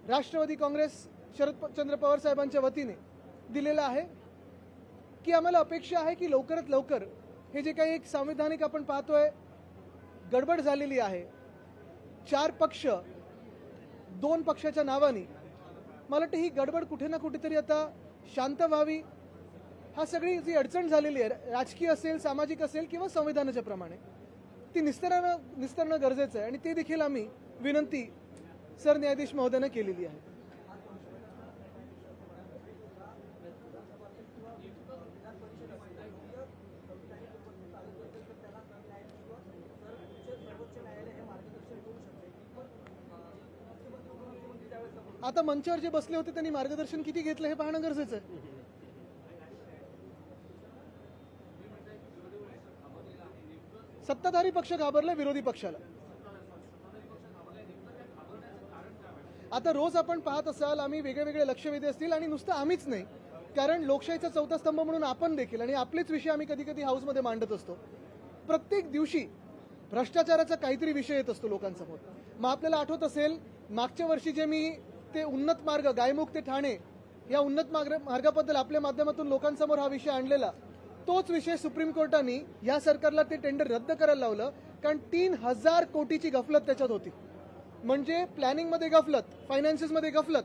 राष्ट्रवादी काँग्रेस शरदचंद्र पवार साहेबांच्या वतीने दिलेला आहे की आम्हाला अपेक्षा आहे की लवकरात लवकर हे जे काही एक संवैधानिक आपण पाहतोय गडबड झालेली आहे, 4 पक्ष 2 पक्षाच्या नावाने, मला वाटतं ही गडबड कुठे ना कुठेतरी आता शांत व्हावी। हा सगळी जी अडचण झालेली आहे, राजकीय असेल, सामाजिक असेल किंवा संविधानाच्या प्रमाणे, ती निस्तरणं गरजेचं आहे आणि ते देखील आम्ही विनंती सरन्यायाधीश महोदयांना केलेली आहे। आता मंचावर जे बसले होते त्यांनी मार्गदर्शन किती घेतलं हे पाहणं गरजेचं आहे। सत्ताधारी पक्ष घाबरले विरोधी पक्षाला। आता रोज आपण पाहत असाल आम्ही वेगळे लक्षवेधी असतील आणि नुसतं आम्हीच नाही, कारण लोकशाहीचा चौथा स्तंभ म्हणून आपण देखील आणि आपलेच विषय आम्ही कधी कधी हाऊसमध्ये मांडत असतो। प्रत्येक दिवशी भ्रष्टाचाराचा काहीतरी विषय येत असतो लोकांसमोर। मग आपल्याला आठवत असेल मागच्या वर्षी जे मी ते उन्नत मार्ग गायमुख ते ठाणे या उन्नत मार्गाबद्दल आपल्या माध्यमातून लोकांसमोर हा विषय आणलेला, तोच विषय सुप्रीम कोर्टाने या सरकारला ते टेंडर रद्द करायला लावलं, कारण 3000 कोटीची गफलत त्याच्यात होती। म्हणजे प्लॅनिंगमध्ये गफलत, फायनान्सेसमध्ये गफलत,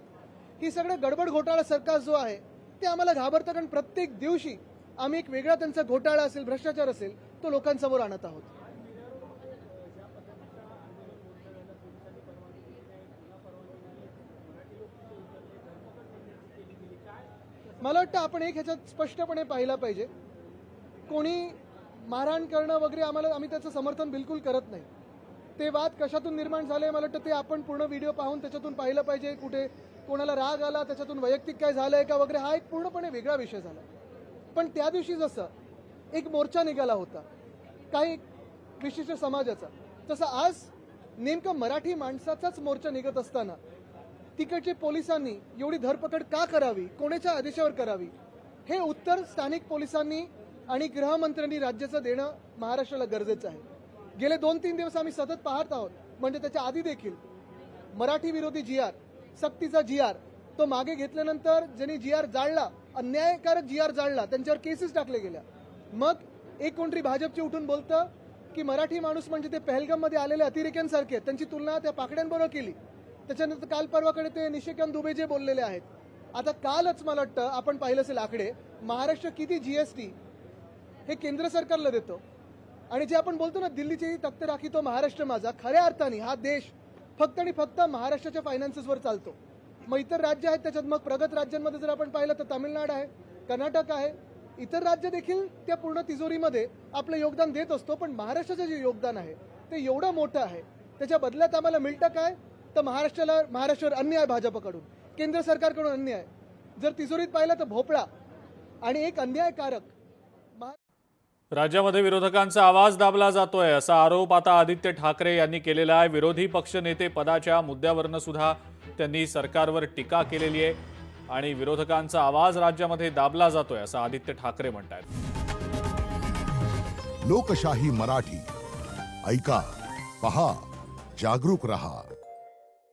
ही सगळं गडबड घोटाळा सरकार जो आहे ते आम्हाला घाबरतं, कारण प्रत्येक दिवशी आम्ही एक वेगळा त्यांचा घोटाळा असेल, भ्रष्टाचार असेल तो लोकांसमोर आणत आहोत। मला वाटतं आपण एक ह्याच्यात स्पष्टपणे पाहिला पाहिजे, कोणी मारहाण करणं वगैरे आम्ही त्याचं समर्थन बिलकुल करत नाही। ते वाद कशातून निर्माण झाले मला वाटतं ते आपण पूर्ण व्हिडिओ पाहून त्याच्यातून पाहिलं पाहिजे। कुठे कोणाला राग आला, त्याच्यातून वैयक्तिक काय झालंय का वगैरे, हा एक पूर्णपणे वेगळा विषय झाला। पण त्या दिवशी जसं एक मोर्चा निघाला होता काही विशिष्ट समाजाचा, तसं आज नेमकं मराठी माणसाचाच मोर्चा निघत असताना तिकडच्या पोलिसांनी एवढी धरपकड का करावी, कोणाच्या आदेशावर करावी, हे उत्तर स्थानिक पोलिसांनी आणि गृहमंत्र्यांनी राज्याचं देणं महाराष्ट्राला गरजेचं आहे। गेले 2-3 दिवस आम्ही सतत पाहत आहोत, म्हणजे त्याच्या आधी देखील मराठी विरोधी GR, सक्तीचा GR तो मागे घेतल्यानंतर ज्यांनी GR जाळला, अन्यायकारक GR जाळला, त्यांच्यावर केसेस टाकले गेल्या। मग एक कोणतरी भाजपचे उठून बोलतं की मराठी माणूस म्हणजे ते पहलगाममध्ये आलेले अतिरेक्यांसारखे, त्यांची तुलना त्या पाकड्यांबरोबर केली। त्याच्यानंतर काल परवाकडे ते निशिकांत दुबे जे बोललेले आहेत। आता कालच मला वाटतं आपण पाहिलं असेल आकडे, महाराष्ट्र किती GST हे केंद्र सरकारला देतो, आणि जे आपण बोलतो ना दिल्लीची तख्त राखी तो महाराष्ट्र माझा, खऱ्या अर्थाने हा देश फक्त आणि फक्त महाराष्ट्राच्या फायनान्सेसवर चालतो। मग इतर राज्य आहेत त्याच्यात, मग प्रगत राज्यांमध्ये जर आपण पाहिलं तर तामिळनाडू आहे, कर्नाटक आहे, इतर राज्य देखील त्या पूर्ण तिजोरीमध्ये आपलं योगदान देत असतो। पण महाराष्ट्राचं जे योगदान आहे ते एवढं मोठं आहे, त्याच्या बदल्यात आम्हाला मिळतं काय तर महाराष्ट्रावर अन्याय, भाजपकडून केंद्र सरकारकडून अन्याय। जर तिजोरीत पाहिलं तर भोपळा आणि एक अन्यायकारक। राज्यामध्ये विरोधकांचा आवाज दाबला जातोय असा आरोप आता आदित्य ठाकरे यांनी केलेला आहे। विरोधी पक्षनेते पदाच्या मुद्द्यावरून सुद्धा त्यांनी सरकारवर टीका केलेली आहे आणि विरोधकांचा आवाज राज्यामध्ये दाबला जातोय असं आदित्य ठाकरे म्हणतात। लोकशाही मराठी ऐका, पहा, जागरूक रहा।